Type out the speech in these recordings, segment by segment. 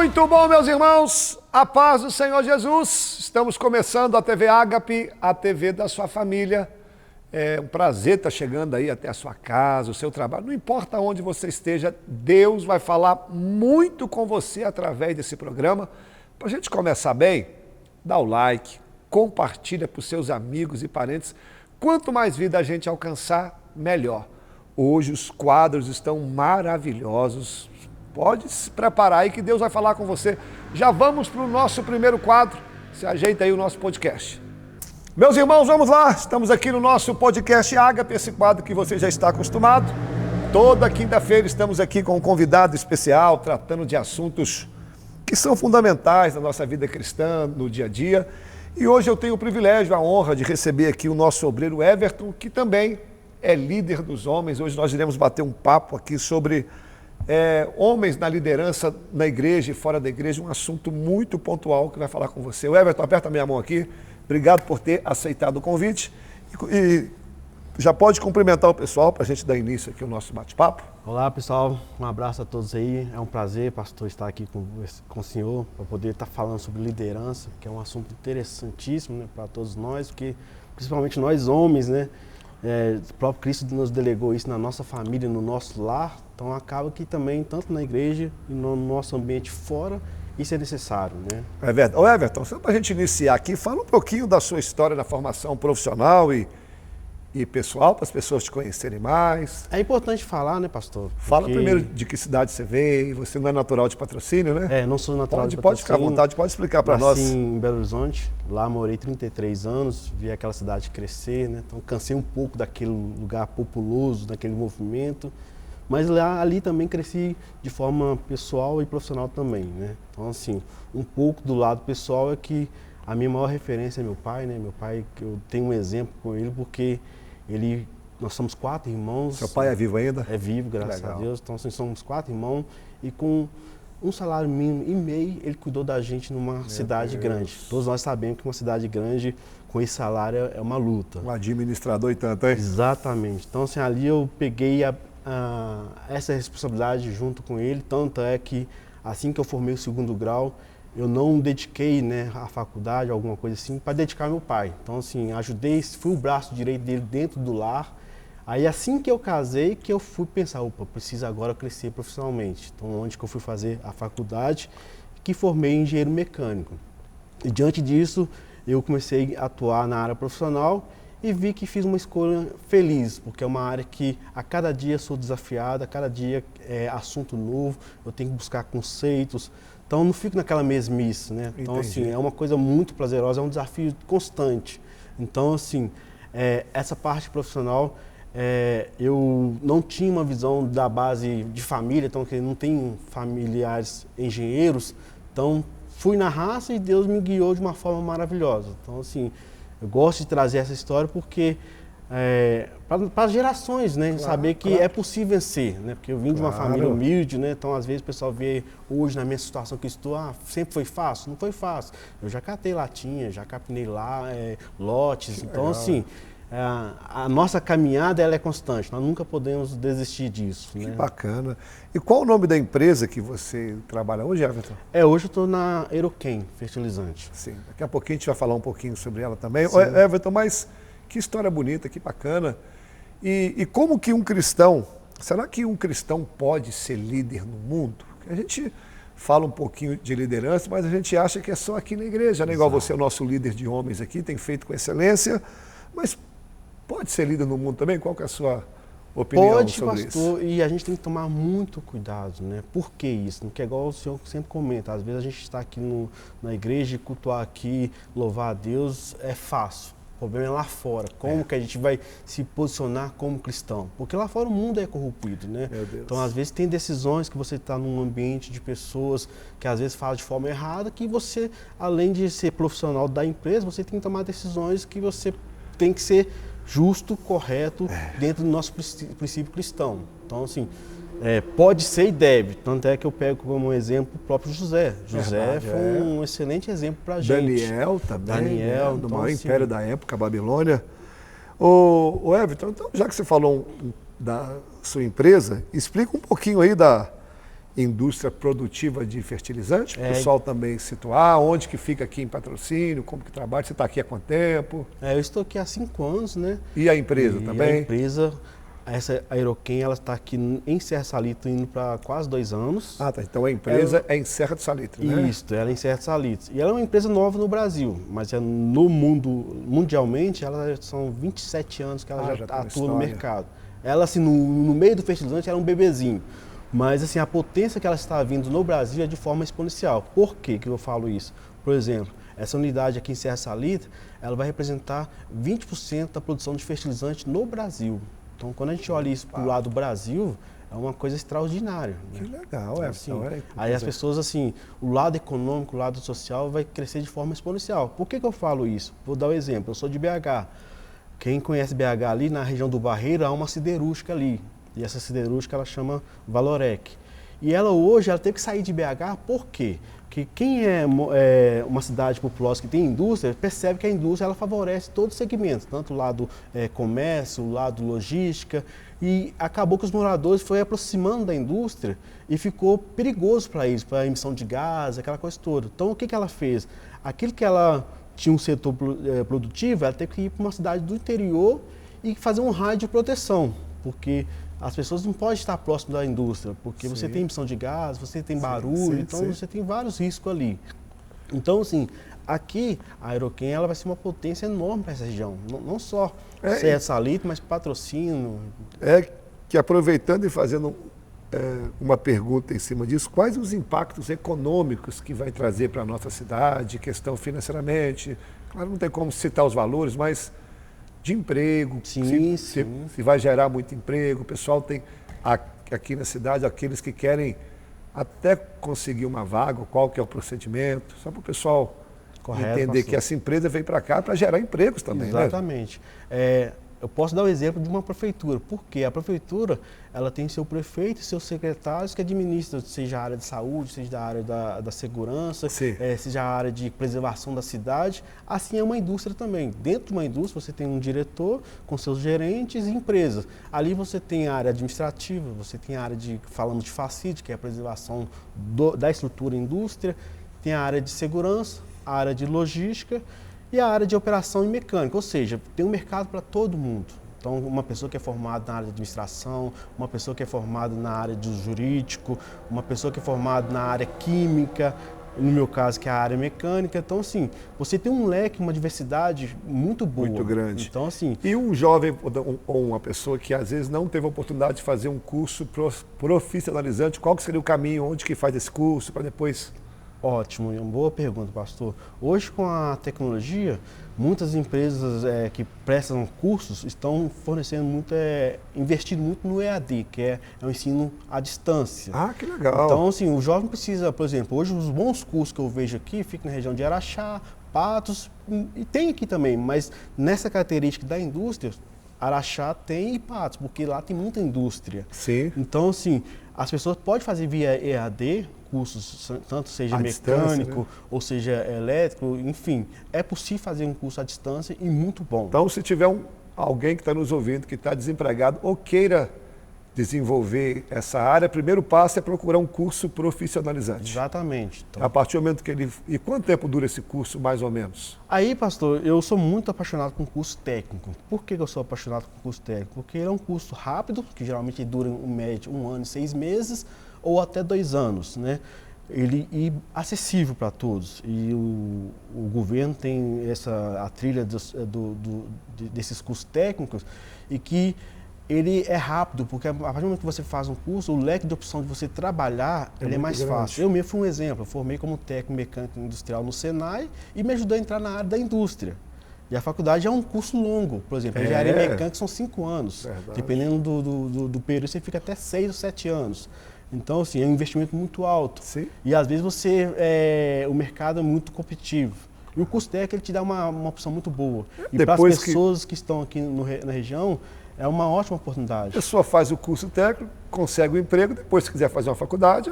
Muito bom, meus irmãos, a paz do Senhor Jesus. Estamos começando a TV Ágape, a TV da sua família. É um prazer estar chegando aí até a sua casa, o seu trabalho. Não importa onde você esteja, Deus vai falar muito com você através desse programa. Para a gente começar bem, dá o like, compartilha para os seus amigos e parentes. Quanto mais vida a gente alcançar, melhor. Hoje os quadros estão maravilhosos. Pode se preparar aí que Deus vai falar com você. Já vamos para o nosso primeiro quadro. Se ajeita aí o nosso podcast. Meus irmãos, vamos lá. Estamos aqui no nosso podcast Ágape, esse quadro que você já está acostumado. Toda quinta-feira estamos aqui com um convidado especial, tratando de assuntos que são fundamentais na nossa vida cristã, no dia a dia. E hoje eu tenho o privilégio, a honra de receber aqui o nosso obreiro Everton, que também é líder dos homens. Hoje nós iremos bater um papo aqui sobre homens na liderança na igreja e fora da igreja, um assunto muito pontual que vai falar com você. O Everton, aperta a minha mão aqui. Obrigado por ter aceitado o convite. E já pode cumprimentar o pessoal para a gente dar início aqui ao nosso bate-papo. Olá, pessoal. Um abraço a todos aí. É um prazer, pastor, estar aqui com o senhor para poder estar falando sobre liderança, que é um assunto interessantíssimo, né, para todos nós, porque principalmente nós homens, né? O próprio Cristo nos delegou isso na nossa família, no nosso lar. Então acaba que também, tanto na igreja e no nosso ambiente fora, isso é necessário, né? É verdade. Ô Everton, só para a gente iniciar aqui, fala um pouquinho da sua história na formação profissional e pessoal, para as pessoas te conhecerem mais. É importante falar, né, pastor? Porque... Fala primeiro de que cidade você veio. Você não é natural de Patrocínio, né? Não sou natural de Patrocínio. Pode ficar à vontade, pode explicar para nós. Nasci em Belo Horizonte, lá morei 33 anos, vi aquela cidade crescer, né? Então cansei um pouco daquele lugar populoso, daquele movimento. Mas ali também cresci de forma pessoal e profissional também, né? Então, assim, um pouco do lado pessoal é que a minha maior referência é meu pai, né? Meu pai, eu tenho um exemplo com ele porque nós somos 4 irmãos. Seu pai é vivo ainda? É vivo, graças a Deus. Então, assim, somos 4 irmãos e com um salário mínimo e meio, ele cuidou da gente numa cidade grande. Todos nós sabemos que uma cidade grande, com esse salário, é uma luta. Um administrador e tanto, hein? Exatamente. Então, assim, ali eu peguei essa responsabilidade junto com ele, tanto é que assim que eu formei o 2º grau, eu não dediquei, né, a faculdade, alguma coisa assim, para dedicar ao meu pai. Então, assim, ajudei, fui o braço direito dele dentro do lar. Aí, assim que eu casei, que eu fui pensar, preciso agora crescer profissionalmente. Então, onde que eu fui fazer a faculdade, que formei em engenheiro mecânico. E, diante disso, eu comecei a atuar na área profissional e vi que fiz uma escolha feliz, porque é uma área que a cada dia sou desafiado, a cada dia é assunto novo, eu tenho que buscar conceitos, então não fico naquela mesmice, né? Então, assim, é uma coisa muito prazerosa, é um desafio constante. Então, assim, essa parte profissional, eu não tinha uma visão da base de família, então eu não tenho familiares engenheiros, então fui na raça e Deus me guiou de uma forma maravilhosa. Então, assim, eu gosto de trazer essa história porque para as gerações, né? Claro, saber que é possível vencer, né? Porque eu vim de uma família humilde, né? Então, às vezes, o pessoal vê hoje na minha situação que eu estou, sempre foi fácil? Não foi fácil. Eu já catei latinha, já capinei lá, lotes. Então, assim, a nossa caminhada ela é constante. Nós nunca podemos desistir disso. Que né? bacana. E qual o nome da empresa que você trabalha hoje, Everton? Hoje eu estou na Eroquem Fertilizante. Sim, daqui a pouquinho a gente vai falar um pouquinho sobre ela também. Ô, Everton, mas que história bonita, que bacana. E como que um cristão, será que um cristão pode ser líder no mundo? A gente fala um pouquinho de liderança, mas a gente acha que é só aqui na igreja, né? Igual você é o nosso líder de homens aqui, tem feito com excelência, mas pode ser líder no mundo também? Qual que é a sua opinião sobre isso? Pode, pastor, e a gente tem que tomar muito cuidado, né? Por que isso? Porque é igual o senhor sempre comenta, às vezes a gente está aqui na igreja e cultuar aqui, louvar a Deus, é fácil. O problema é lá fora, como que a gente vai se posicionar como cristão? Porque lá fora o mundo é corrompido, né? Então, às vezes, tem decisões que você está num ambiente de pessoas que às vezes falam de forma errada, que você, além de ser profissional da empresa, você tem que tomar decisões que você tem que ser justo, correto, dentro do nosso princípio cristão. Então, assim, pode ser e deve. Tanto é que eu pego como exemplo o próprio José. José foi um excelente exemplo para a gente. Daniel também, Daniel, do maior império da época, a Babilônia. Ô Everton, então, já que você falou da sua empresa, explica um pouquinho aí indústria produtiva de fertilizante, para o pessoal também situar, onde que fica aqui em Patrocínio, como que trabalha, você está aqui há quanto tempo? Eu estou aqui há 5 anos, né? E a empresa também? A empresa, essa Aeroquem, ela está aqui em Serra Salitre indo para quase 2 anos. Ah, tá. Então a empresa é em Serra do Salitre, né? Isso, ela é em Serra do Salitre. E ela é uma empresa nova no Brasil, mas no mundo, mundialmente, ela são 27 anos que ela já atua no mercado. Ela, assim, no meio do fertilizante, ela é um bebezinho. Mas, assim, a potência que ela está vindo no Brasil é de forma exponencial. Por que eu falo isso? Por exemplo, essa unidade aqui em Serra Salitre, ela vai representar 20% da produção de fertilizante no Brasil. Então, quando a gente olha isso para o lado do Brasil, é uma coisa extraordinária. Que legal, assim, aí as pessoas, assim, o lado econômico, o lado social vai crescer de forma exponencial. Por que eu falo isso? Vou dar um exemplo. Eu sou de BH. Quem conhece BH ali, na região do Barreiro, há uma siderúrgica ali. E essa siderúrgica, ela chama Valorec. E ela hoje, ela teve que sair de BH, por quê? Porque quem é uma cidade populosa que tem indústria, percebe que a indústria ela favorece todos os segmentos, tanto o lado comércio, o lado logística, e acabou que os moradores foram aproximando da indústria e ficou perigoso para eles, para a emissão de gás, aquela coisa toda. Então, o que ela fez? Aquilo que ela tinha um setor produtivo, ela teve que ir para uma cidade do interior e fazer um raio de proteção, porque as pessoas não podem estar próximo da indústria, porque você tem emissão de gás, você tem barulho, então você tem vários riscos ali. Então, assim, aqui a Aeroquem ela vai ser uma potência enorme para essa região, não só Serra Salitre, mas Patrocínio. Que aproveitando e fazendo uma pergunta em cima disso, quais os impactos econômicos que vai trazer para a nossa cidade, questão financeiramente, claro, não tem como citar os valores, mas de emprego, se vai gerar muito emprego, o pessoal tem aqui na cidade aqueles que querem até conseguir uma vaga, qual que é o procedimento, só para o pessoal entender que essa empresa veio para cá para gerar empregos também. Exatamente. Né? Eu posso dar o exemplo de uma prefeitura, porque a prefeitura ela tem seu prefeito e seus secretários que administram, seja a área de saúde, seja a área da segurança, seja a área de preservação da cidade. Assim é uma indústria também. Dentro de uma indústria você tem um diretor com seus gerentes e empresas. Ali você tem a área administrativa, você tem a área falamos de facility, que é a preservação da estrutura indústria, tem a área de segurança, a área de logística, e a área de operação e mecânica, ou seja, tem um mercado para todo mundo. Então, uma pessoa que é formada na área de administração, uma pessoa que é formada na área de jurídico, uma pessoa que é formada na área química, no meu caso, que é a área mecânica. Então, assim, você tem um leque, uma diversidade muito boa. Muito grande. Então, assim, e um jovem ou uma pessoa que às vezes não teve a oportunidade de fazer um curso profissionalizante, qual que seria o caminho, onde que faz esse curso para depois... Ótimo, uma boa pergunta, pastor. Hoje, com a tecnologia, muitas empresas que prestam cursos estão fornecendo muito, investindo muito no EAD, que é o ensino à distância. Ah, que legal. Então, assim, o jovem precisa, por exemplo, hoje os bons cursos que eu vejo aqui ficam na região de Araxá, Patos, e tem aqui também, mas nessa característica da indústria, Araxá tem e Patos, porque lá tem muita indústria. Sim. Então, assim, as pessoas podem fazer via EAD, cursos, tanto seja mecânico, ou seja elétrico, enfim. É possível fazer um curso à distância e muito bom. Então, se tiver alguém que está nos ouvindo, que está desempregado ou queira desenvolver essa área, o primeiro passo é procurar um curso profissionalizante. Exatamente. Então, a partir do momento que ele... E quanto tempo dura esse curso, mais ou menos? Aí, pastor, eu sou muito apaixonado com curso técnico. Por que eu sou apaixonado com curso técnico? Porque ele é um curso rápido, que geralmente dura em média 1 ano e 6 meses, ou até 2 anos, né? E acessível para todos. E o governo tem a trilha desses cursos técnicos e que ele é rápido, porque a partir do momento que você faz um curso, o leque de opção de você trabalhar ele é mais fácil. Eu mesmo fui um exemplo, eu formei como técnico mecânico industrial no Senai e me ajudou a entrar na área da indústria. E a faculdade é um curso longo, por exemplo, engenharia mecânica são 5 anos. Verdade. Dependendo do período, você fica até 6 ou 7 anos. Então, assim, é um investimento muito alto. Sim. E às vezes o mercado é muito competitivo. E o curso técnico ele te dá uma opção muito boa. E para as pessoas que estão aqui na região, é uma ótima oportunidade. A pessoa faz o curso técnico, consegue o emprego, depois se quiser fazer uma faculdade,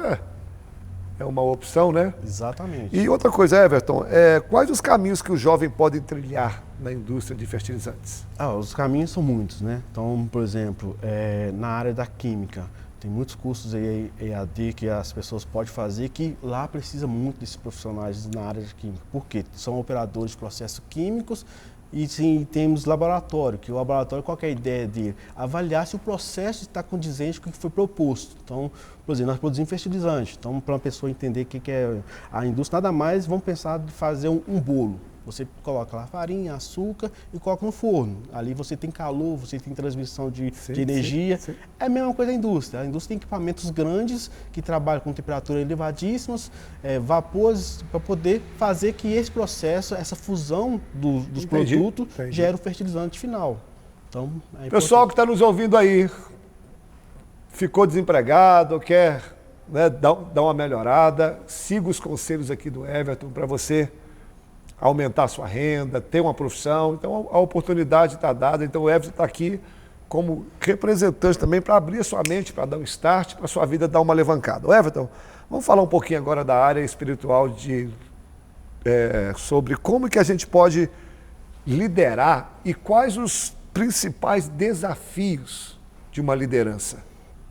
é uma opção, né? Exatamente. E outra coisa, Everton, quais os caminhos que o jovem pode trilhar na indústria de fertilizantes? Os caminhos são muitos, né? Então, por exemplo, na área da química, Tem muitos cursos aí EAD que as pessoas podem fazer que lá precisa muito desses profissionais na área de química. Por quê? São operadores de processos químicos e sim, temos laboratório, que o laboratório, qual que é a ideia dele? Avaliar se o processo está condizente com o que foi proposto. Então, por exemplo, nós produzimos fertilizante. Então, para uma pessoa entender o que é a indústria, nada mais, vamos pensar de fazer um bolo. Você coloca lá farinha, açúcar e coloca no forno. Ali você tem calor, você tem transmissão de energia. Sim. É a mesma coisa da indústria. A indústria tem equipamentos grandes que trabalham com temperaturas elevadíssimas, vapores, para poder fazer que esse processo, essa fusão dos produtos, gere o fertilizante final. Então, pessoal que está nos ouvindo aí, ficou desempregado, quer, né, dar uma melhorada, siga os conselhos aqui do Everton para você aumentar a sua renda, ter uma profissão. Então a oportunidade está dada. Então o Everton está aqui como representante também para abrir a sua mente, para dar um start, para a sua vida dar uma alavancada. Everton, vamos falar um pouquinho agora da área espiritual, sobre como que a gente pode liderar e quais os principais desafios de uma liderança.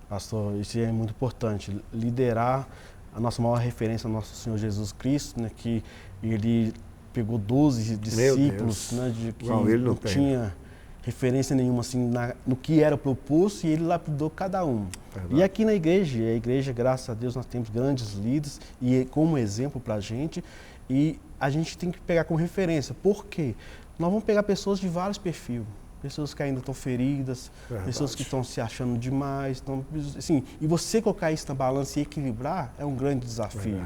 Pastor, isso é muito importante. Liderar, a nossa maior referência é o nosso Senhor Jesus Cristo, né, que ele pegou 12 discípulos, né, de que não tinha referência nenhuma assim, no que era proposto, e ele lapidou cada um. Verdade. E aqui na igreja, a igreja, graças a Deus, nós temos grandes líderes e como exemplo para a gente, e a gente tem que pegar como referência. Por quê? Nós vamos pegar pessoas de vários perfis. Pessoas que ainda estão feridas, verdade, pessoas que estão se achando demais. Assim, e você colocar isso na balança e equilibrar é um grande desafio.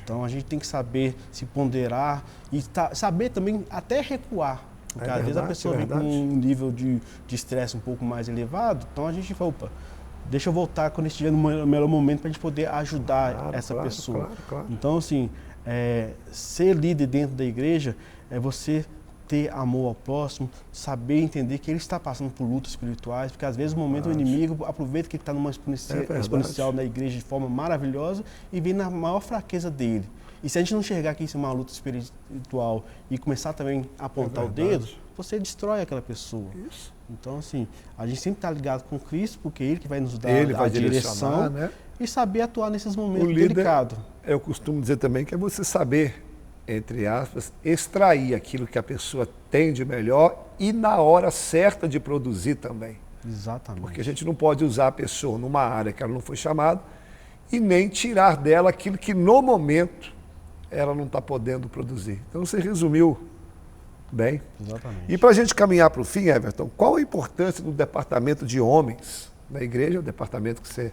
Então a gente tem que saber se ponderar e saber também até recuar. Porque às vezes a pessoa vem com um nível de estresse um pouco mais elevado, então a gente fala, opa, deixa eu voltar quando estiver no melhor momento para a gente poder ajudar essa pessoa. Claro. Então, assim, ser líder dentro da igreja é você ter amor ao próximo, saber entender que ele está passando por lutas espirituais, porque às vezes no momento o inimigo aproveita que ele está numa exponencial na igreja de forma maravilhosa e vem na maior fraqueza dele. E se a gente não enxergar que isso é uma luta espiritual e começar também a apontar o dedo, você destrói aquela pessoa. Isso. Então, assim, a gente sempre está ligado com Cristo, porque é Ele que vai nos dar a direção, né? E saber atuar nesses momentos delicados. Eu costumo dizer também que é você saber, entre aspas, extrair aquilo que a pessoa tem de melhor e na hora certa de produzir também. Exatamente. Porque a gente não pode usar a pessoa numa área que ela não foi chamada e nem tirar dela aquilo que no momento ela não está podendo produzir. Então você resumiu bem. Exatamente. E para a gente caminhar para o fim, Everton, qual a importância do departamento de homens da igreja, o departamento que você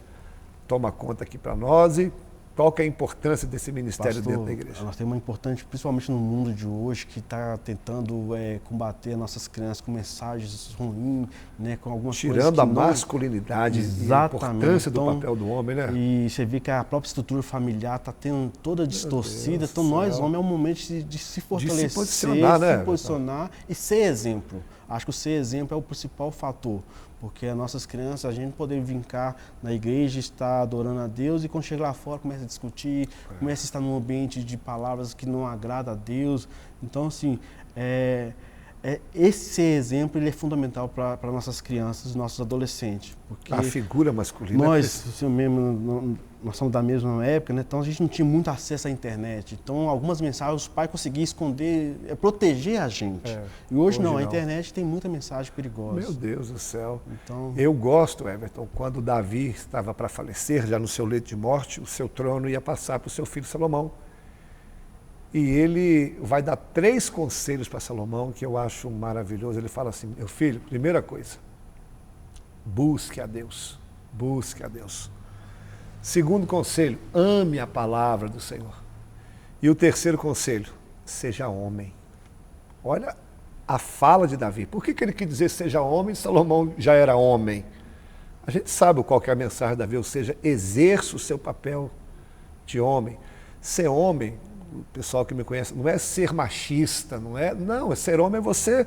toma conta aqui para nós, e qual que é a importância desse ministério, pastor, dentro da igreja? Nós temos uma importante, principalmente no mundo de hoje, que está tentando combater nossas crianças com mensagens ruins, né, com algumas tirando coisas que a masculinidade e a importância do papel do homem, né? E você vê que a própria estrutura familiar está tendo toda distorcida. Então nós, homens, é um momento de se fortalecer, de se posicionar e ser exemplo. Acho que o ser exemplo é o principal fator. Porque as nossas crianças, a gente poder vincar na igreja, estar adorando a Deus, e quando chega lá fora começa a discutir, começa a estar num ambiente de palavras que não agrada a Deus. Então, assim, esse exemplo ele é fundamental para nossas crianças, nossos adolescentes. Porque a figura masculina. Nós somos da mesma época, né? Então a gente não tinha muito acesso à internet. Então algumas mensagens os pais conseguiam esconder, proteger a gente. E hoje não, a internet tem muita mensagem perigosa. Meu Deus do céu. Então... Eu gosto, Everton, quando Davi estava para falecer, já no seu leito de morte, o seu trono ia passar para o seu filho Salomão. E ele vai dar 3 conselhos para Salomão, que eu acho maravilhoso. Ele fala assim: meu filho, primeira coisa, busque a Deus. Busque a Deus. Segundo conselho, ame a palavra do Senhor. E o terceiro conselho, seja homem. Olha a fala de Davi. Por que ele quis dizer seja homem? Salomão já era homem. A gente sabe qual que é a mensagem de Davi, ou seja, exerça o seu papel de homem. Ser homem, o pessoal que me conhece, não é ser machista, não, ser homem é você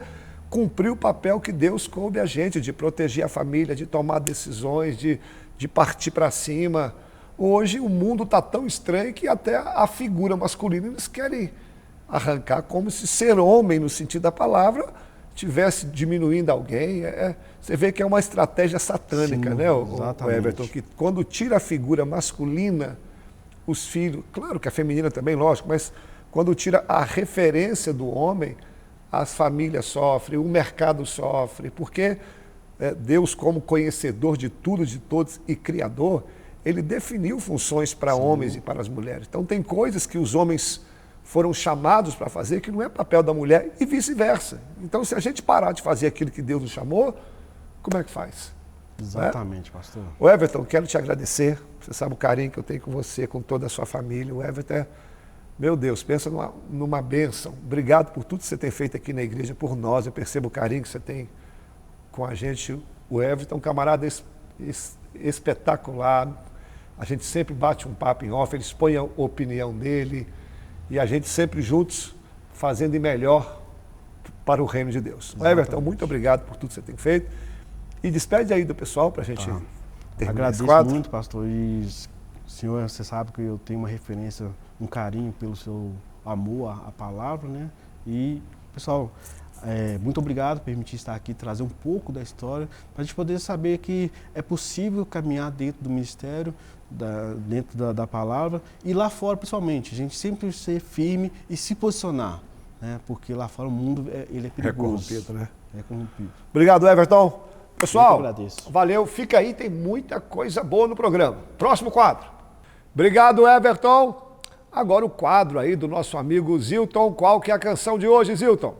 cumprir o papel que Deus coube a gente, de proteger a família, de tomar decisões, de partir para cima. Hoje o mundo está tão estranho que até a figura masculina eles querem arrancar, como se ser homem, no sentido da palavra, tivesse diminuindo alguém. Você vê que é uma estratégia satânica, Sim, né, o exatamente. Everton? Que quando tira a figura masculina, os filhos, claro que a feminina também, lógico, mas quando tira a referência do homem, as famílias sofrem, o mercado sofre, porque Deus, como conhecedor de tudo, de todos e criador, ele definiu funções para homens e para as mulheres. Então tem coisas que os homens foram chamados para fazer que não é papel da mulher e vice-versa. Então se a gente parar de fazer aquilo que Deus nos chamou, como é que faz? Exatamente, pastor. O Everton, quero te agradecer. Você sabe o carinho que eu tenho com você, com toda a sua família. O Everton meu Deus, pensa numa bênção. Obrigado por tudo que você tem feito aqui na igreja, por nós. Eu percebo o carinho que você tem com a gente. O Everton, um camarada espetacular. A gente sempre bate um papo em off, ele expõe a opinião dele e a gente sempre juntos fazendo melhor para o reino de Deus. Exatamente. Everton, muito obrigado por tudo que você tem feito. E despede aí do pessoal para a gente terminar esse quadro. Agradeço muito, pastor. E, senhor, você sabe que eu tenho uma referência, um carinho pelo seu amor à palavra, né? E, pessoal, muito obrigado por permitir estar aqui, trazer um pouco da história, para a gente poder saber que é possível caminhar dentro do ministério, dentro da palavra, e lá fora, principalmente, a gente sempre ser firme e se posicionar, né? Porque lá fora o mundo ele é perigoso. É corrompido, né? É corrompido. Obrigado, Everton. Pessoal, agradeço. Valeu, fica aí, tem muita coisa boa no programa. Próximo quadro. Obrigado, Everton. Agora o quadro aí do nosso amigo Zilton. Qual que é a canção de hoje, Zilton?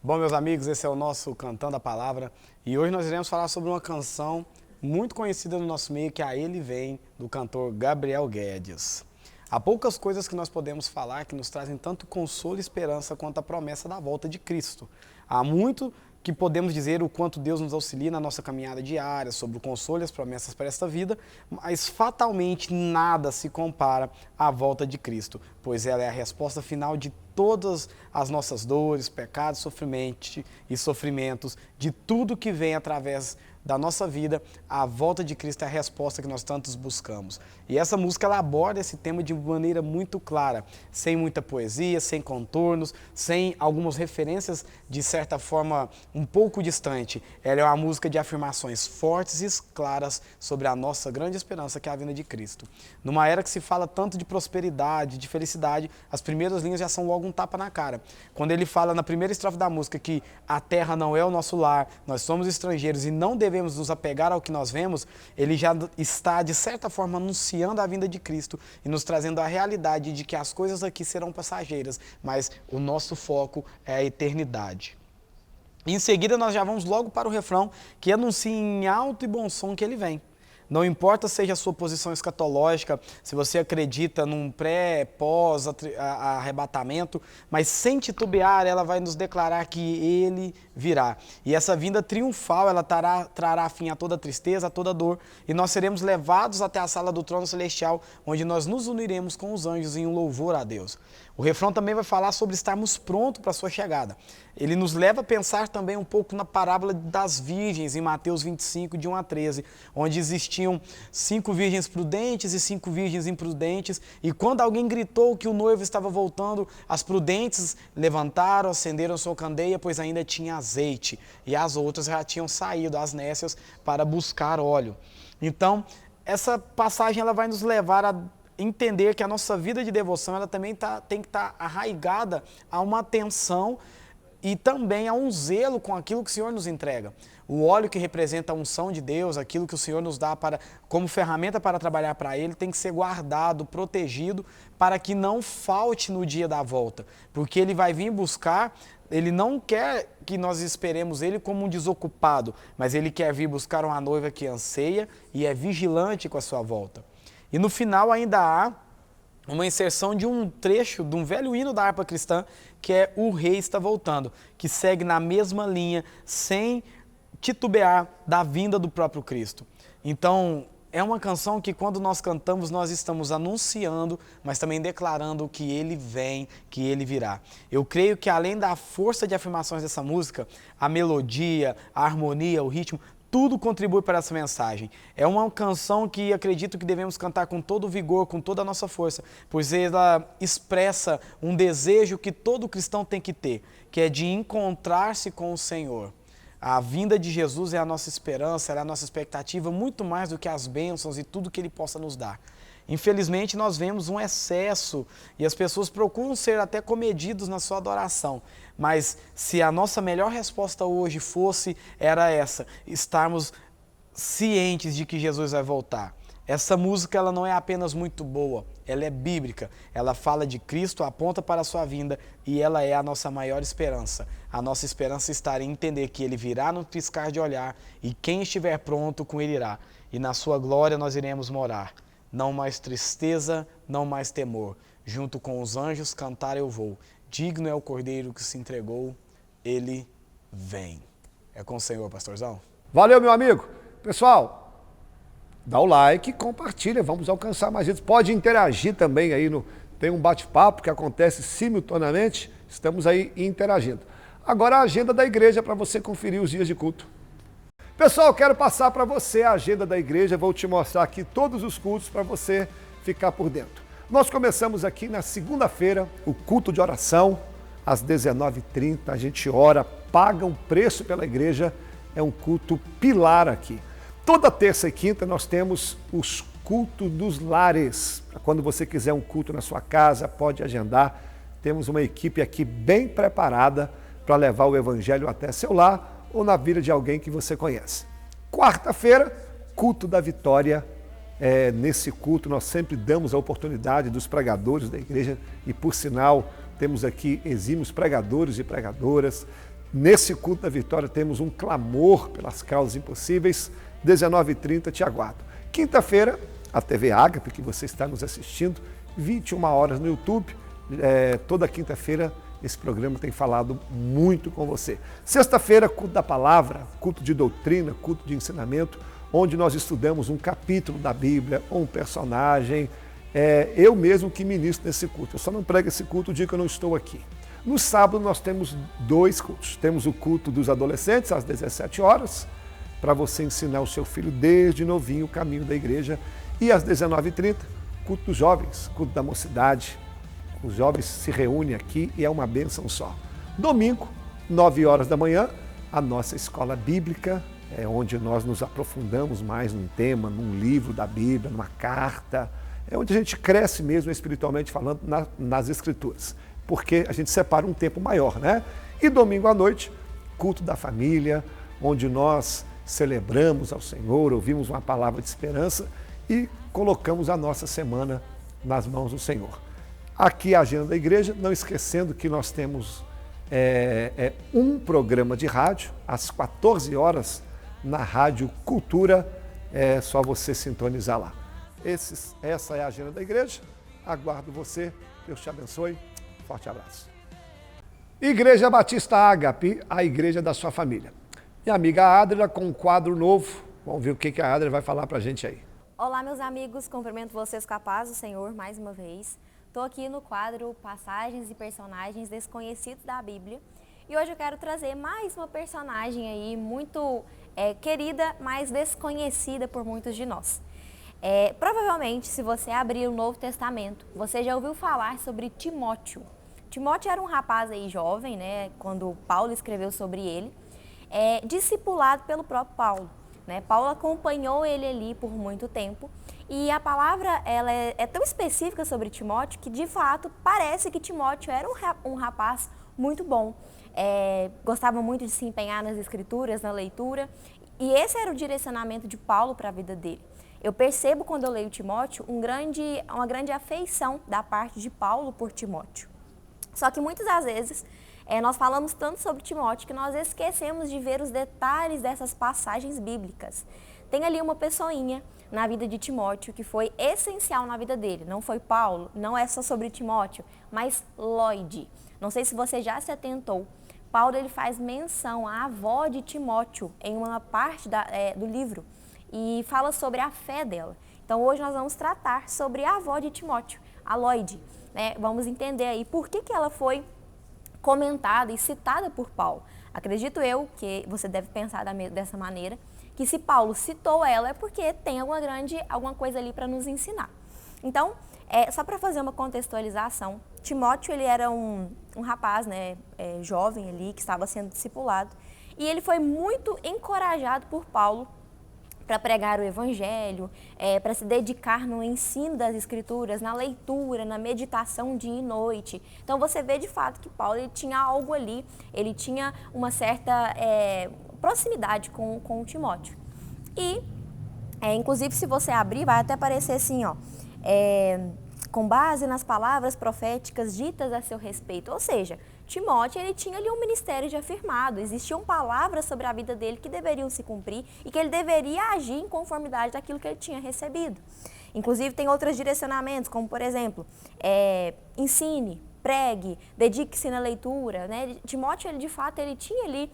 Bom, meus amigos, esse é o nosso Cantando a Palavra. E hoje nós iremos falar sobre uma canção muito conhecida no nosso meio, que é A Ele Vem, do cantor Gabriel Guedes. Há poucas coisas que nós podemos falar que nos trazem tanto consolo e esperança quanto a promessa da volta de Cristo. Há muito que podemos dizer o quanto Deus nos auxilia na nossa caminhada diária, sobre o consolo e as promessas para esta vida, mas fatalmente nada se compara à volta de Cristo, pois ela é a resposta final de todas as nossas dores, pecados, sofrimentos, de tudo que vem através da nossa vida. A volta de Cristo é a resposta que nós tantos buscamos. E essa música ela aborda esse tema de maneira muito clara, sem muita poesia, sem contornos, sem algumas referências de certa forma um pouco distante. Ela é uma música de afirmações fortes e claras sobre a nossa grande esperança, que é a vinda de Cristo. Numa era que se fala tanto de prosperidade, de felicidade, as primeiras linhas já são logo um tapa na cara. Quando ele fala na primeira estrofe da música que a terra não é o nosso lar, nós somos estrangeiros e não devemos nos apegar ao que nós vemos, ele já está, de certa forma, anunciando a vinda de Cristo e nos trazendo a realidade de que as coisas aqui serão passageiras, mas o nosso foco é a eternidade. Em seguida, nós já vamos logo para o refrão, que anuncia em alto e bom som que ele vem. Não importa seja a sua posição escatológica, se você acredita num pré-pós-arrebatamento, mas sem titubear, ela vai nos declarar que ele virá. E essa vinda triunfal, ela trará fim a toda tristeza, a toda dor, e nós seremos levados até a sala do trono celestial, onde nós nos uniremos com os anjos em um louvor a Deus. O refrão também vai falar sobre estarmos prontos para a sua chegada. Ele nos leva a pensar também um pouco na parábola das virgens, em Mateus 25, de 1 a 13, onde existiam 5 virgens prudentes e 5 virgens imprudentes, e quando alguém gritou que o noivo estava voltando, as prudentes levantaram, acenderam sua candeia, pois ainda tinha azeite, e as outras já tinham saído, as nécias, para buscar óleo. Então, essa passagem ela vai nos levar a entender que a nossa vida de devoção ela também tem que estar arraigada a uma atenção e também a um zelo com aquilo que o Senhor nos entrega. O óleo que representa a unção de Deus, aquilo que o Senhor nos dá como ferramenta para trabalhar para Ele, tem que ser guardado, protegido, para que não falte no dia da volta. Porque Ele vai vir buscar, Ele não quer que nós esperemos Ele como um desocupado, mas Ele quer vir buscar uma noiva que anseia e é vigilante com a sua volta. E no final ainda há uma inserção de um trecho de um velho hino da harpa cristã, que é O Rei Está Voltando, que segue na mesma linha, sem titubear da vinda do próprio Cristo. Então, é uma canção que quando nós cantamos, nós estamos anunciando, mas também declarando que Ele vem, que Ele virá. Eu creio que além da força de afirmações dessa música, a melodia, a harmonia, o ritmo, tudo contribui para essa mensagem. É uma canção que acredito que devemos cantar com todo o vigor, com toda a nossa força, pois ela expressa um desejo que todo cristão tem que ter, que é de encontrar-se com o Senhor. A vinda de Jesus é a nossa esperança, é a nossa expectativa, muito mais do que as bênçãos e tudo que Ele possa nos dar. Infelizmente, nós vemos um excesso e as pessoas procuram ser até comedidos na sua adoração. Mas se a nossa melhor resposta hoje era essa, estarmos cientes de que Jesus vai voltar. Essa música ela não é apenas muito boa, ela é bíblica. Ela fala de Cristo, aponta para a sua vinda e ela é a nossa maior esperança. A nossa esperança está em entender que Ele virá no piscar de olhar e quem estiver pronto com Ele irá. E na sua glória nós iremos morar. Não mais tristeza, não mais temor. Junto com os anjos cantar eu vou. Digno é o Cordeiro que se entregou, Ele vem. É com o Senhor, pastorzão. Valeu, meu amigo. Pessoal, dá o like, compartilha, vamos alcançar mais gente. Pode interagir também aí, tem um bate-papo que acontece simultaneamente, estamos aí interagindo. Agora a agenda da igreja para você conferir os dias de culto. Pessoal, eu quero passar para você a agenda da igreja, vou te mostrar aqui todos os cultos para você ficar por dentro. Nós começamos aqui na segunda-feira, o culto de oração, às 19h30, a gente ora, paga um preço pela igreja, é um culto pilar aqui. Toda terça e quinta nós temos os cultos dos lares, quando você quiser um culto na sua casa, pode agendar, temos uma equipe aqui bem preparada para levar o evangelho até seu lar, ou na vida de alguém que você conhece. Quarta-feira, culto da vitória. Nesse culto nós sempre damos a oportunidade dos pregadores da igreja e, por sinal, temos aqui exímios pregadores e pregadoras. Nesse culto da vitória temos um clamor pelas causas impossíveis. 19h30 te aguardo. Quinta-feira, a TV Ágape, que você está nos assistindo, 21 horas no YouTube. Toda quinta-feira esse programa tem falado muito com você. Sexta-feira, culto da palavra, culto de doutrina, culto de ensinamento, onde nós estudamos um capítulo da Bíblia, ou um personagem. Eu mesmo que ministro nesse culto. Eu só não prego esse culto o dia que eu não estou aqui. No sábado nós temos 2 cultos. Temos o culto dos adolescentes, às 17 horas, para você ensinar o seu filho desde novinho o caminho da igreja. E às 19h30, culto dos jovens, culto da mocidade. Os jovens se reúnem aqui e é uma bênção só. Domingo, 9 horas da manhã, a nossa escola bíblica, onde nós nos aprofundamos mais num tema, num livro da Bíblia, numa carta, onde a gente cresce mesmo espiritualmente falando nas Escrituras, porque a gente separa um tempo maior, né? E domingo à noite, culto da família, onde nós celebramos ao Senhor, ouvimos uma palavra de esperança e colocamos a nossa semana nas mãos do Senhor. Aqui a agenda da igreja, não esquecendo que nós temos um programa de rádio, às 14 horas, na Rádio Cultura, é só você sintonizar lá. Essa é a agenda da igreja, aguardo você, Deus te abençoe, forte abraço. Igreja Batista Ágape, a igreja da sua família. Minha amiga Adria com um quadro novo, vamos ver o que a Adria vai falar pra gente aí. Olá meus amigos, cumprimento vocês com a paz do Senhor mais uma vez. Estou aqui no quadro Passagens e Personagens Desconhecidos da Bíblia e hoje eu quero trazer mais uma personagem aí muito querida, mas desconhecida por muitos de nós. Provavelmente, se você abrir o Novo Testamento, você já ouviu falar sobre Timóteo. Timóteo era um rapaz aí jovem, né, quando Paulo escreveu sobre ele, discipulado pelo próprio Paulo. Né? Paulo acompanhou ele ali por muito tempo. E a palavra ela é tão específica sobre Timóteo que, de fato, parece que Timóteo era um rapaz muito bom. Gostava muito de se empenhar nas escrituras, na leitura. E esse era o direcionamento de Paulo para a vida dele. Eu percebo, quando eu leio Timóteo, uma grande afeição da parte de Paulo por Timóteo. Só que muitas das vezes nós falamos tanto sobre Timóteo que nós esquecemos de ver os detalhes dessas passagens bíblicas. Tem ali uma pessoinha na vida de Timóteo que foi essencial na vida dele. Não foi Paulo, não é só sobre Timóteo, mas Lóide. Não sei se você já se atentou. Paulo ele faz menção à avó de Timóteo em uma parte do livro e fala sobre a fé dela. Então hoje nós vamos tratar sobre a avó de Timóteo, a Lóide. Né? Vamos entender aí por que ela foi comentada e citada por Paulo. Acredito eu que você deve pensar dessa maneira, que se Paulo citou ela é porque tem alguma coisa ali para nos ensinar. Então, só para fazer uma contextualização, Timóteo ele era um rapaz, né, jovem ali, que estava sendo discipulado, e ele foi muito encorajado por Paulo para pregar o evangelho, para se dedicar no ensino das escrituras, na leitura, na meditação dia e noite. Então você vê de fato que Paulo ele tinha algo ali, ele tinha uma certa proximidade com o Timóteo. E, inclusive, se você abrir, vai até aparecer assim, ó, com base nas palavras proféticas ditas a seu respeito. Ou seja, Timóteo ele tinha ali um ministério já firmado, existiam palavras sobre a vida dele que deveriam se cumprir e que ele deveria agir em conformidade daquilo que ele tinha recebido. Inclusive tem outros direcionamentos, como por exemplo, ensine, pregue, dedique-se na leitura, né? Timóteo, ele, de fato, ele tinha ali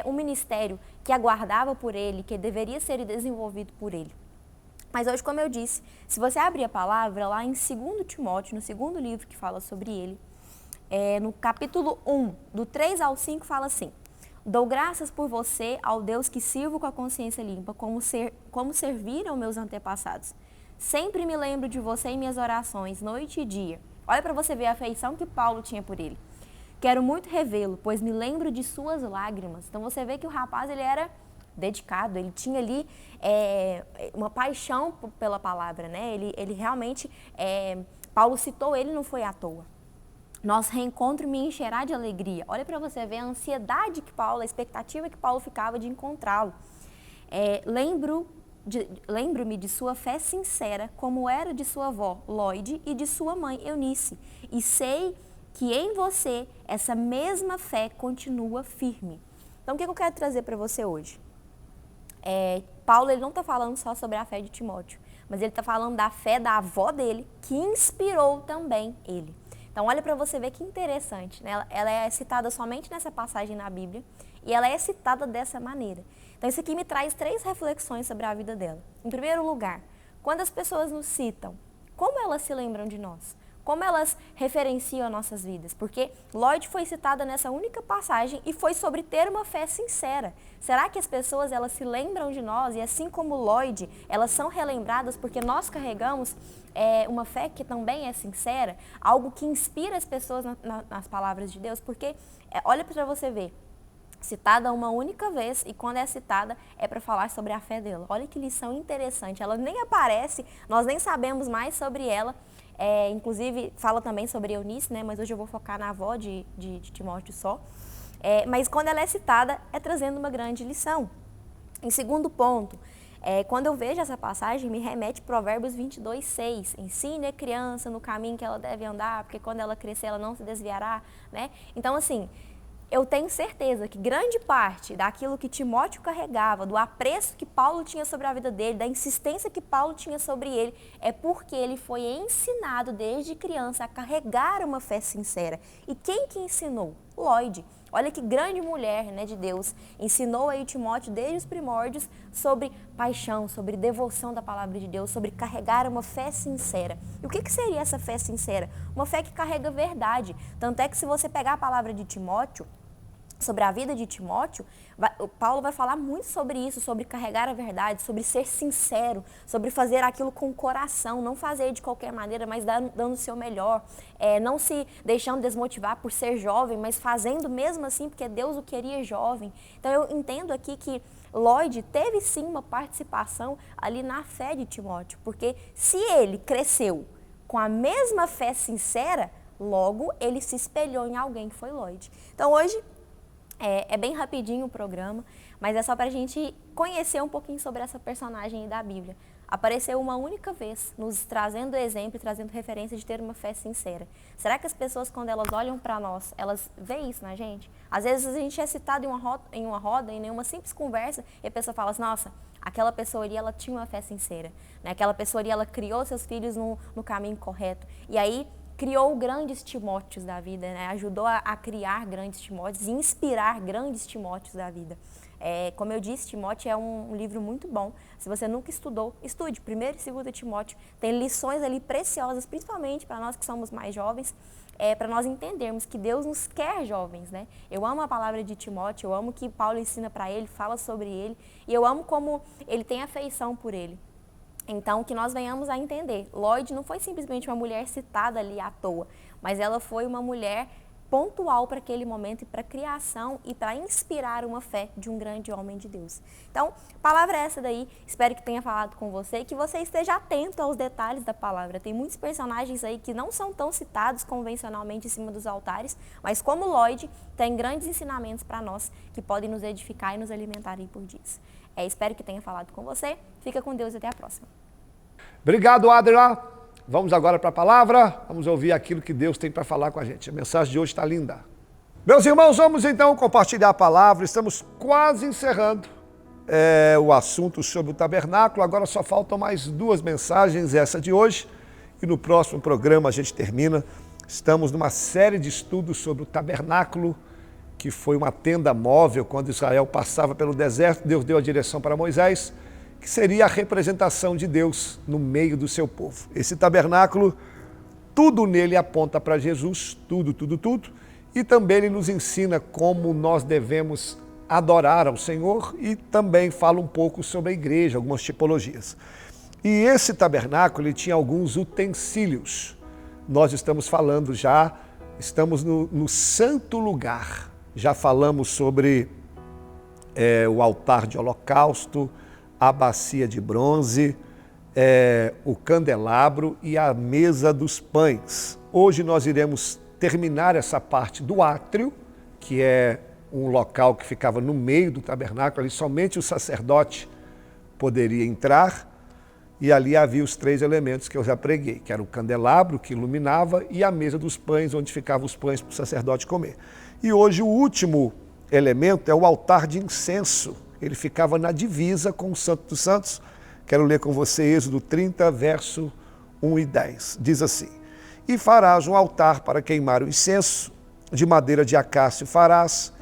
um ministério que aguardava por ele, que deveria ser desenvolvido por ele. Mas hoje, como eu disse, se você abrir a palavra lá em 2 Timóteo, no segundo livro que fala sobre ele, no capítulo 1, do 3 ao 5, fala assim: dou graças por você ao Deus que sirvo com a consciência limpa, como serviram meus antepassados. Sempre me lembro de você em minhas orações, noite e dia. Olha para você ver a afeição que Paulo tinha por ele. Quero muito revê-lo, pois me lembro de suas lágrimas. Então você vê que o rapaz ele era dedicado, ele tinha ali uma paixão pela palavra, né? Ele realmente, Paulo citou ele, não foi à toa. Nosso reencontro me encherá de alegria. Olha para você ver a ansiedade que Paulo, a expectativa que Paulo ficava de encontrá-lo. Lembro-me de sua fé sincera, como era de sua avó, Lóide, e de sua mãe, Eunice. E sei que em você essa mesma fé continua firme. Então, o que eu quero trazer para você hoje? Paulo ele não está falando só sobre a fé de Timóteo, mas ele está falando da fé da avó dele, que inspirou também ele. Então, olha para você ver que interessante, né? Ela é citada somente nessa passagem na Bíblia e ela é citada dessa maneira. Então, isso aqui me traz 3 reflexões sobre a vida dela. Em primeiro lugar, quando as pessoas nos citam, como elas se lembram de nós? Como elas referenciam nossas vidas? Porque Lóide foi citada nessa única passagem e foi sobre ter uma fé sincera. Será que as pessoas elas se lembram de nós e assim como Lóide, elas são relembradas porque nós carregamos uma fé que também é sincera? Algo que inspira as pessoas nas palavras de Deus? Porque, olha para você ver, citada uma única vez e quando é citada é para falar sobre a fé dela. Olha que lição interessante, ela nem aparece, nós nem sabemos mais sobre ela. Inclusive, fala também sobre Eunice, né? Mas hoje eu vou focar na avó de Timóteo só. Mas quando ela é citada, é trazendo uma grande lição. Em segundo ponto, quando eu vejo essa passagem, me remete Provérbios 22:6. Ensine a criança no caminho que ela deve andar, porque quando ela crescer, ela não se desviará, né? Então, assim, eu tenho certeza que grande parte daquilo que Timóteo carregava, do apreço que Paulo tinha sobre a vida dele, da insistência que Paulo tinha sobre ele, é porque ele foi ensinado desde criança a carregar uma fé sincera. E quem que ensinou? Lóide. Olha que grande mulher, né, de Deus, ensinou aí Timóteo desde os primórdios sobre paixão, sobre devoção da palavra de Deus, sobre carregar uma fé sincera. E o que seria essa fé sincera? Uma fé que carrega verdade. Tanto é que se você pegar a palavra de Timóteo, sobre a vida de Timóteo, Paulo vai falar muito sobre isso, sobre carregar a verdade, sobre ser sincero, sobre fazer aquilo com o coração, não fazer de qualquer maneira, mas dando o seu melhor, não se deixando desmotivar por ser jovem, mas fazendo mesmo assim, porque Deus o queria jovem. Então eu entendo aqui que Lóide teve sim uma participação ali na fé de Timóteo, porque se ele cresceu com a mesma fé sincera, logo ele se espelhou em alguém que foi Lóide. Então hoje, é bem rapidinho o programa, mas é só para a gente conhecer um pouquinho sobre essa personagem da Bíblia. Apareceu uma única vez, nos trazendo exemplo e trazendo referência de ter uma fé sincera. Será que as pessoas, quando elas olham para nós, elas veem isso na gente? Às vezes a gente é citado em uma roda, em uma simples conversa, e a pessoa fala assim, nossa, aquela pessoa ali, ela tinha uma fé sincera, né? Aquela pessoa ali, ela criou seus filhos no caminho correto. E aí, criou grandes Timóteos da vida, né? Ajudou a criar grandes Timóteos e inspirar grandes Timóteos da vida. Como eu disse, Timóteo é um livro muito bom. Se você nunca estudou, estude. 1º e 2º Timóteo tem lições ali preciosas, principalmente para nós que somos mais jovens, para nós entendermos que Deus nos quer jovens, né? Eu amo a palavra de Timóteo, eu amo que Paulo ensina para ele, fala sobre ele, e eu amo como ele tem afeição por ele. Então, que nós venhamos a entender. Lloyd não foi simplesmente uma mulher citada ali à toa, mas ela foi uma mulher pontual para aquele momento e para a criação e para inspirar uma fé de um grande homem de Deus. Então, palavra é essa daí, espero que tenha falado com você e que você esteja atento aos detalhes da palavra. Tem muitos personagens aí que não são tão citados convencionalmente em cima dos altares, mas como Lloyd, tem grandes ensinamentos para nós que podem nos edificar e nos alimentar aí por dias. Espero que tenha falado com você, fica com Deus e até a próxima. Obrigado, Adria. Vamos agora para a palavra, vamos ouvir aquilo que Deus tem para falar com a gente. A mensagem de hoje está linda. Meus irmãos, vamos então compartilhar a palavra. Estamos quase encerrando o assunto sobre o tabernáculo. Agora só faltam mais 2 mensagens, essa de hoje. E no próximo programa a gente termina. Estamos numa série de estudos sobre o tabernáculo, que foi uma tenda móvel quando Israel passava pelo deserto. Deus deu a direção para Moisés, que seria a representação de Deus no meio do seu povo. Esse tabernáculo, tudo nele aponta para Jesus, tudo. E também ele nos ensina como nós devemos adorar ao Senhor e também fala um pouco sobre a igreja, algumas tipologias. E esse tabernáculo, ele tinha alguns utensílios. Nós estamos no santo lugar. Já falamos sobre o altar de holocausto, a bacia de bronze, o candelabro e a mesa dos pães. Hoje nós iremos terminar essa parte do átrio, que é um local que ficava no meio do tabernáculo, ali somente o sacerdote poderia entrar, e ali havia os 3 elementos que eu já preguei, que era o candelabro que iluminava e a mesa dos pães, onde ficavam os pães para o sacerdote comer. E hoje o último elemento é o altar de incenso. Ele ficava na divisa com o Santo dos Santos. Quero ler com você Êxodo 30, verso 1 e 10. Diz assim: E farás um altar para queimar o incenso, de madeira de acácio farás,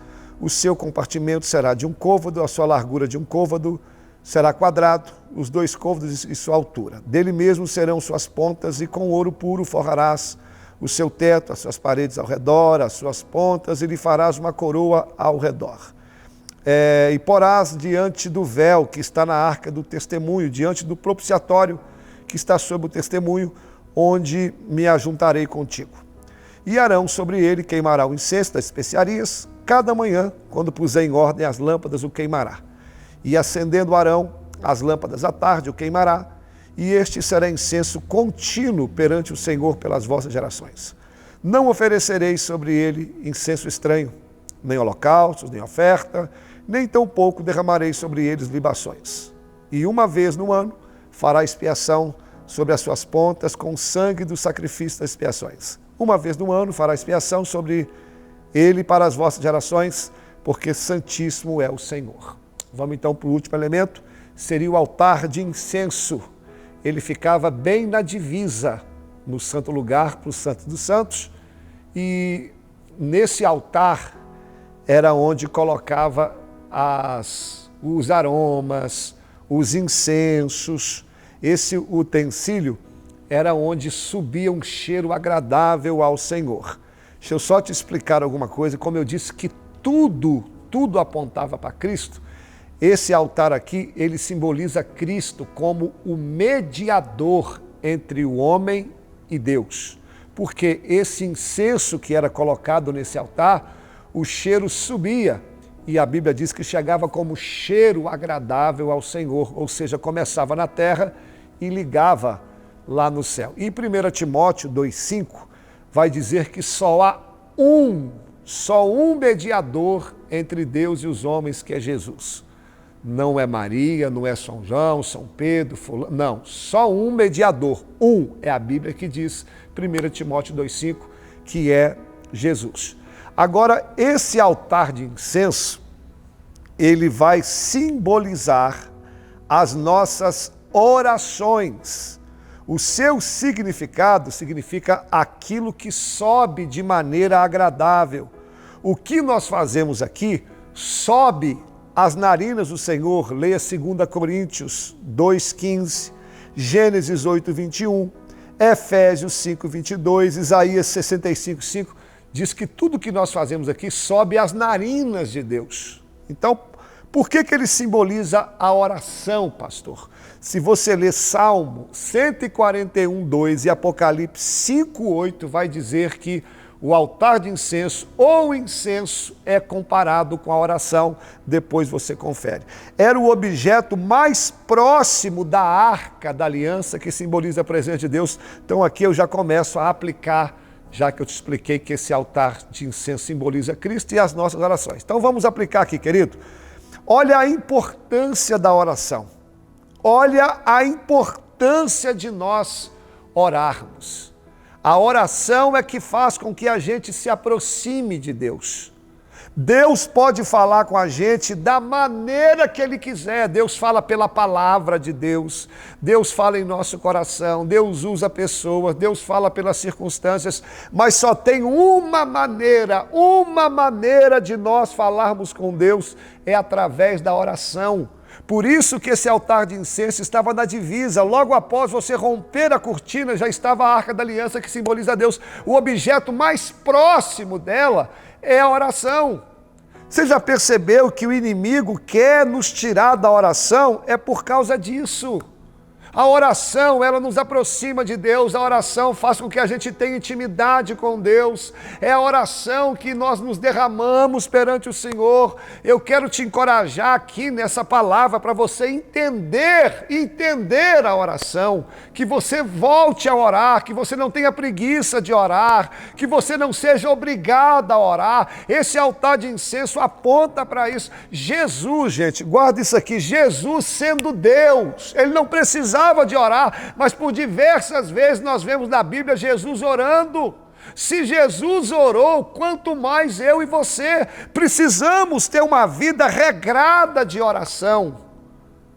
o seu compartimento será de 1 côvado, a sua largura de 1 côvado será quadrado, os 2 côvados e sua altura. Dele mesmo serão suas pontas, e com ouro puro forrarás o seu teto, as suas paredes ao redor, as suas pontas, e lhe farás uma coroa ao redor. E porás diante do véu que está na arca do testemunho, diante do propiciatório que está sobre o testemunho, onde me ajuntarei contigo. E Arão sobre ele queimará o incenso das especiarias, cada manhã, quando puser em ordem as lâmpadas, o queimará. E acendendo Arão as lâmpadas à tarde, o queimará, e este será incenso contínuo perante o Senhor pelas vossas gerações. Não oferecereis sobre ele incenso estranho, nem holocaustos, nem oferta, nem tampouco derramarei sobre eles libações. E uma vez no ano fará expiação sobre as suas pontas com o sangue do sacrifício das expiações. Uma vez no ano fará expiação sobre ele para as vossas gerações, porque santíssimo é o Senhor. Vamos então para o último elemento, seria o altar de incenso. Ele ficava bem na divisa, no santo lugar para o Santo dos Santos, e nesse altar era onde colocava os aromas, os incensos. Esse utensílio era onde subia um cheiro agradável ao Senhor. Deixa eu só te explicar alguma coisa. Como eu disse que tudo apontava para Cristo, esse altar aqui, ele simboliza Cristo como o mediador entre o homem e Deus. Porque esse incenso que era colocado nesse altar, o cheiro subia, e a Bíblia diz que chegava como cheiro agradável ao Senhor, ou seja, começava na terra e ligava lá no céu. E 1 Timóteo 2,5 vai dizer que só há um mediador entre Deus e os homens, que é Jesus. Não é Maria, não é São João, São Pedro, fulano, não, só um mediador. É a Bíblia que diz, 1 Timóteo 2,5, que é Jesus. Agora, esse altar de incenso, ele vai simbolizar as nossas orações. O seu significado significa aquilo que sobe de maneira agradável. O que nós fazemos aqui sobe as narinas do Senhor, leia 2 Coríntios 2,15, Gênesis 8,21, Efésios 5,22, Isaías 65,5, diz que tudo que nós fazemos aqui sobe às narinas de Deus. Então, por que ele simboliza a oração, pastor? Se você ler Salmo 141,2 e Apocalipse 5,8, vai dizer que o altar de incenso ou incenso é comparado com a oração, depois você confere. Era o objeto mais próximo da arca da aliança, que simboliza a presença de Deus. Então aqui eu já começo a aplicar, já que eu te expliquei que esse altar de incenso simboliza Cristo e as nossas orações. Então vamos aplicar aqui, querido. Olha a importância da oração. Olha a importância de nós orarmos. A oração é que faz com que a gente se aproxime de Deus. Deus pode falar com a gente da maneira que Ele quiser. Deus fala pela palavra de Deus. Deus fala em nosso coração. Deus usa pessoas. Deus fala pelas circunstâncias. Mas só tem uma maneira de nós falarmos com Deus, é através da oração. Por isso que esse altar de incenso estava na divisa. Logo após você romper a cortina, já estava a Arca da Aliança, que simboliza Deus. O objeto mais próximo dela é a oração. Você já percebeu que o inimigo quer nos tirar da oração? É por causa disso. A oração, ela nos aproxima de Deus, a oração faz com que a gente tenha intimidade com Deus, é a oração que nós nos derramamos perante o Senhor. Eu quero te encorajar aqui nessa palavra para você entender a oração, que você volte a orar, que você não tenha preguiça de orar, que você não seja obrigado a orar. Esse altar de incenso aponta para isso. Jesus, gente, guarda isso aqui, Jesus sendo Deus, Ele não precisava de orar, mas por diversas vezes nós vemos na Bíblia Jesus orando. Se Jesus orou, quanto mais eu e você precisamos ter uma vida regrada de oração.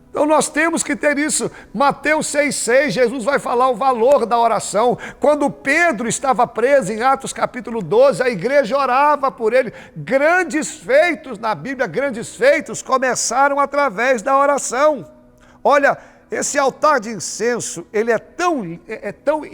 Então nós temos que ter isso. Mateus 6,6, Jesus vai falar o valor da oração. Quando Pedro estava preso em Atos capítulo 12, a igreja orava por ele. Grandes feitos na Bíblia, grandes feitos começaram através da oração. Olha, esse altar de incenso, ele é tão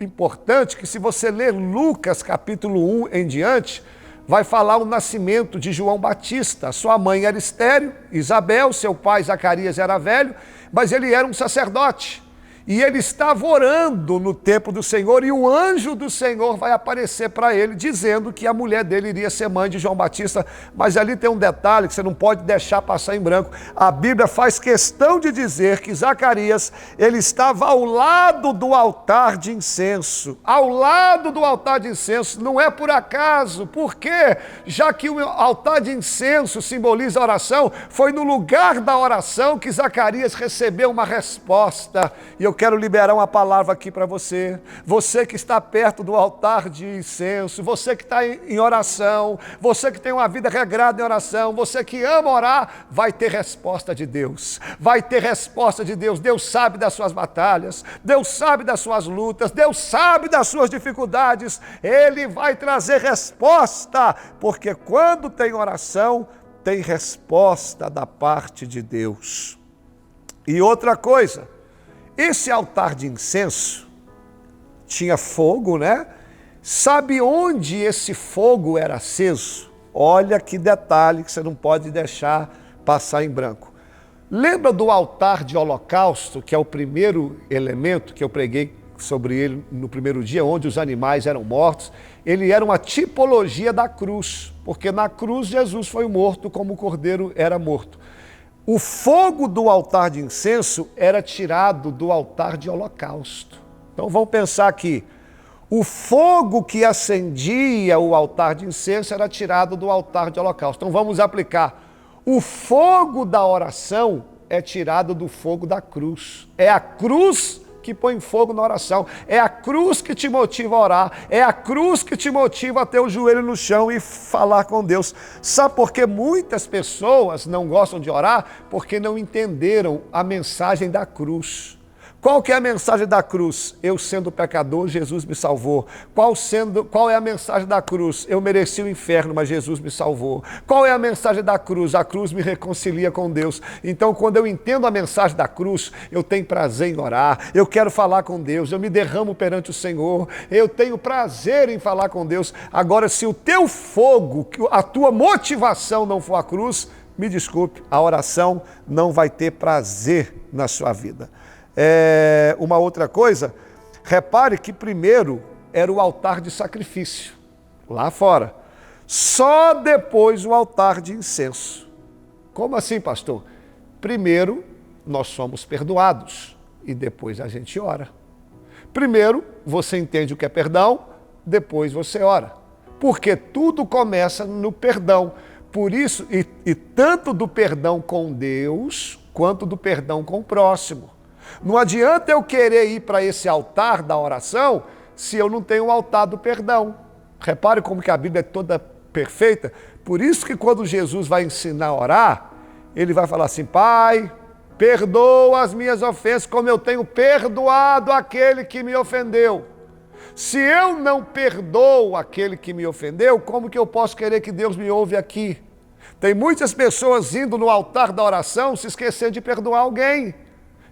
importante que se você ler Lucas capítulo 1 em diante, vai falar o nascimento de João Batista. Sua mãe era estéril, Isabel, seu pai Zacarias era velho, mas ele era um sacerdote. E ele estava orando no templo do Senhor e o anjo do Senhor vai aparecer para ele, dizendo que a mulher dele iria ser mãe de João Batista. Mas ali tem um detalhe que você não pode deixar passar em branco. A Bíblia faz questão de dizer que Zacarias, ele estava ao lado do altar de incenso. Ao lado do altar de incenso, não é por acaso. Por quê? Já que o altar de incenso simboliza a oração, foi no lugar da oração que Zacarias recebeu uma resposta. E eu quero liberar uma palavra aqui para você. Você que está perto do altar de incenso, você que está em oração, você que tem uma vida regrada em oração, você que ama orar, vai ter resposta de Deus. Vai ter resposta de Deus. Deus sabe das suas batalhas, Deus sabe das suas lutas, Deus sabe das suas dificuldades. Ele vai trazer resposta, porque quando tem oração, tem resposta da parte de Deus. E outra coisa, esse altar de incenso tinha fogo, né? Sabe onde esse fogo era aceso? Olha que detalhe que você não pode deixar passar em branco. Lembra do altar de holocausto, que é o primeiro elemento que eu preguei sobre ele no primeiro dia, onde os animais eram mortos? Ele era uma tipologia da cruz, porque na cruz Jesus foi morto como o cordeiro era morto. O fogo do altar de incenso era tirado do altar de holocausto. Então vamos pensar aqui. O fogo que acendia o altar de incenso era tirado do altar de holocausto. Então vamos aplicar. O fogo da oração é tirado do fogo da cruz. É a cruz que põe fogo na oração. É a cruz que te motiva a orar. É a cruz que te motiva a ter o joelho no chão e falar com Deus. Sabe por que muitas pessoas não gostam de orar? Porque não entenderam a mensagem da cruz. Qual que é a mensagem da cruz? Eu sendo pecador, Jesus me salvou. Qual é a mensagem da cruz? Eu mereci o inferno, mas Jesus me salvou. Qual é a mensagem da cruz? A cruz me reconcilia com Deus. Então, quando eu entendo a mensagem da cruz, eu tenho prazer em orar, eu quero falar com Deus, eu me derramo perante o Senhor, eu tenho prazer em falar com Deus. Agora, se o teu fogo, a tua motivação não for a cruz, me desculpe, a oração não vai ter prazer na sua vida. Uma outra coisa, repare que primeiro era o altar de sacrifício, lá fora. Só depois o altar de incenso. Como assim, pastor? Primeiro nós somos perdoados e depois a gente ora. Primeiro você entende o que é perdão, depois você ora. Porque tudo começa no perdão. Por isso, e tanto do perdão com Deus, quanto do perdão com o próximo. Não adianta eu querer ir para esse altar da oração se eu não tenho o altar do perdão. Repare como que a Bíblia é toda perfeita. Por isso que quando Jesus vai ensinar a orar, ele vai falar assim: Pai, perdoa as minhas ofensas como eu tenho perdoado aquele que me ofendeu. Se eu não perdoo aquele que me ofendeu, como que eu posso querer que Deus me ouve aqui? Tem muitas pessoas indo no altar da oração se esquecendo de perdoar alguém.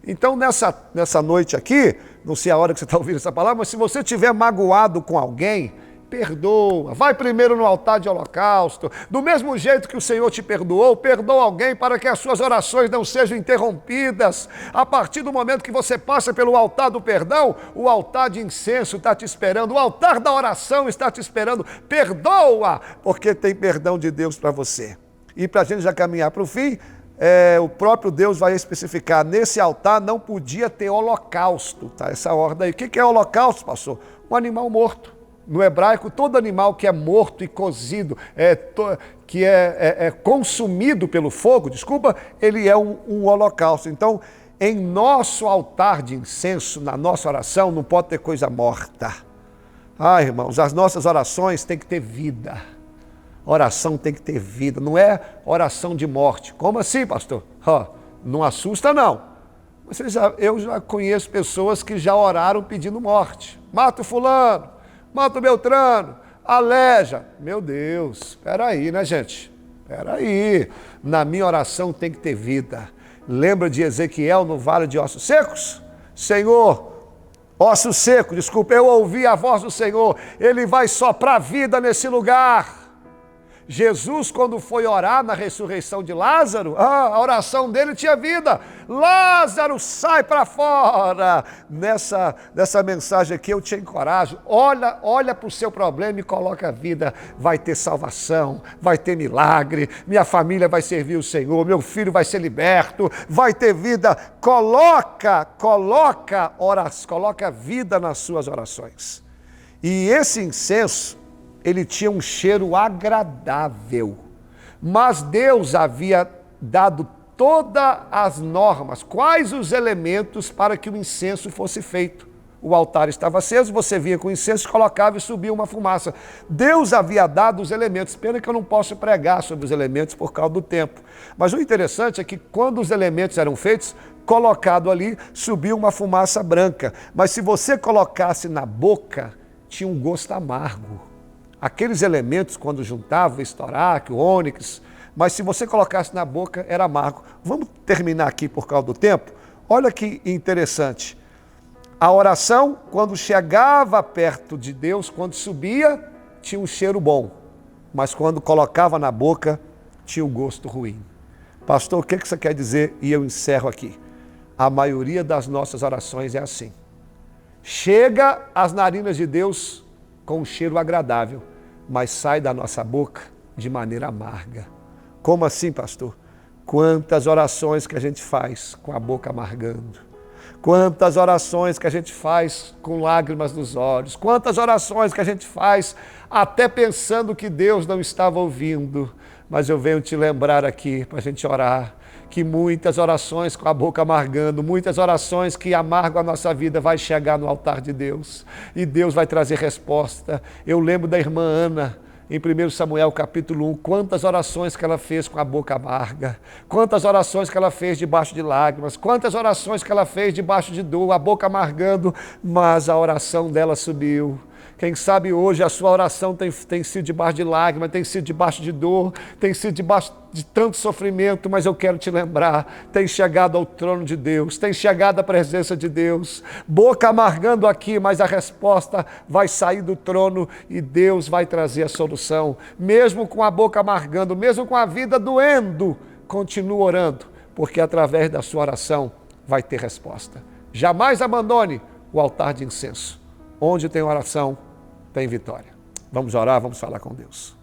Então, nessa noite aqui, não sei a hora que você está ouvindo essa palavra, mas se você estiver magoado com alguém, perdoa. Vai primeiro no altar de holocausto. Do mesmo jeito que o Senhor te perdoou, perdoa alguém para que as suas orações não sejam interrompidas. A partir do momento que você passa pelo altar do perdão, o altar de incenso está te esperando, o altar da oração está te esperando. Perdoa, porque tem perdão de Deus para você. E para a gente já caminhar para o fim, o próprio Deus vai especificar, nesse altar não podia ter holocausto, tá? Essa ordem aí. O que é holocausto, pastor? Um animal morto. No hebraico, todo animal que é morto e cozido, que é consumido pelo fogo, ele é um holocausto. Então, em nosso altar de incenso, na nossa oração, não pode ter coisa morta. Irmãos, as nossas orações têm que ter vida. Oração tem que ter vida, não é oração de morte. Como assim, pastor? Não assusta, não. Eu já conheço pessoas que já oraram pedindo morte. Mata o fulano, mata o Beltrano, aleja. Meu Deus, espera aí, né, gente? Espera aí. Na minha oração tem que ter vida. Lembra de Ezequiel no vale de ossos secos? Senhor, osso seco, eu ouvi a voz do Senhor. Ele vai soprar vida nesse lugar. Jesus, quando foi orar na ressurreição de Lázaro, a oração dele tinha vida. Lázaro, sai para fora. Nessa mensagem aqui eu te encorajo. Olha para o seu problema e coloca a vida. Vai ter salvação, vai ter milagre, minha família vai servir o Senhor, meu filho vai ser liberto, vai ter vida. Coloca vida nas suas orações. E esse incenso, ele tinha um cheiro agradável, mas Deus havia dado todas as normas, quais os elementos para que o incenso fosse feito. O altar estava aceso, você vinha com o incenso, colocava e subia uma fumaça. Deus havia dado os elementos, pena que eu não posso pregar sobre os elementos por causa do tempo. Mas o interessante é que quando os elementos eram feitos, colocado ali, subia uma fumaça branca. Mas se você colocasse na boca, tinha um gosto amargo. Aqueles elementos, quando juntavam, estouraque, o ônix, mas se você colocasse na boca, era amargo. Vamos terminar aqui por causa do tempo? Olha que interessante. A oração, quando chegava perto de Deus, quando subia, tinha um cheiro bom, mas quando colocava na boca, tinha um gosto ruim. Pastor, o que você quer dizer? E eu encerro aqui. A maioria das nossas orações é assim. Chega às narinas de Deus com um cheiro agradável, mas sai da nossa boca de maneira amarga. Como assim, pastor? Quantas orações que a gente faz com a boca amargando. Quantas orações que a gente faz com lágrimas nos olhos. Quantas orações que a gente faz até pensando que Deus não estava ouvindo. Mas eu venho te lembrar aqui para a gente orar, que muitas orações com a boca amargando, muitas orações que amargam a nossa vida vai chegar no altar de Deus e Deus vai trazer resposta. Eu lembro da irmã Ana, em 1 Samuel capítulo 1, quantas orações que ela fez com a boca amarga, quantas orações que ela fez debaixo de lágrimas, quantas orações que ela fez debaixo de dor, a boca amargando, mas a oração dela subiu. Quem sabe hoje a sua oração tem sido debaixo de lágrimas, tem sido debaixo de dor, tem sido debaixo de tanto sofrimento, mas eu quero te lembrar, tem chegado ao trono de Deus, tem chegado à presença de Deus, boca amargando aqui, mas a resposta vai sair do trono e Deus vai trazer a solução. Mesmo com a boca amargando, mesmo com a vida doendo, continue orando, porque através da sua oração vai ter resposta. Jamais abandone o altar de incenso. Onde tem oração, tem vitória. Vamos orar, vamos falar com Deus.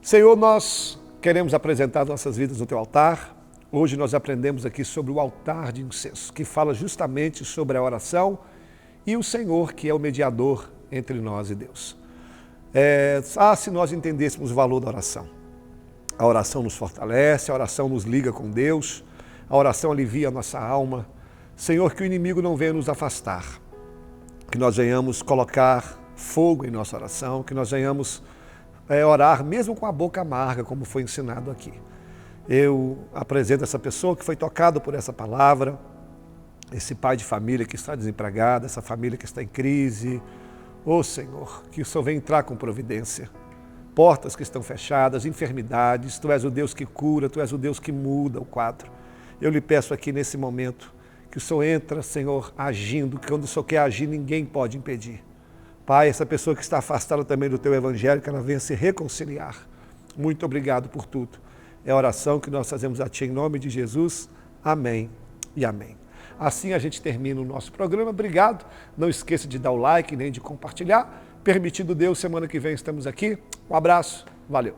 Senhor, nós queremos apresentar nossas vidas no teu altar. Hoje nós aprendemos aqui sobre o altar de incenso, que fala justamente sobre a oração e o Senhor, que é o mediador entre nós e Deus. Se nós entendêssemos o valor da oração. A oração nos fortalece, a oração nos liga com Deus, a oração alivia a nossa alma. Senhor, que o inimigo não venha nos afastar, que nós venhamos colocar fogo em nossa oração, que nós venhamos orar mesmo com a boca amarga, como foi ensinado aqui. Eu apresento essa pessoa que foi tocada por essa palavra, esse pai de família que está desempregado, essa família que está em crise. Ô Senhor, que o Senhor venha entrar com providência. Portas que estão fechadas, enfermidades, Tu és o Deus que cura, Tu és o Deus que muda o quadro. Eu lhe peço aqui nesse momento que o Senhor entra, Senhor, agindo, que quando o Senhor quer agir, ninguém pode impedir. Pai, essa pessoa que está afastada também do Teu Evangelho, que ela venha se reconciliar. Muito obrigado por tudo. É a oração que nós fazemos a Ti em nome de Jesus. Amém e amém. Assim a gente termina o nosso programa. Obrigado. Não esqueça de dar o like, nem de compartilhar. Permitindo Deus, semana que vem estamos aqui. Um abraço. Valeu.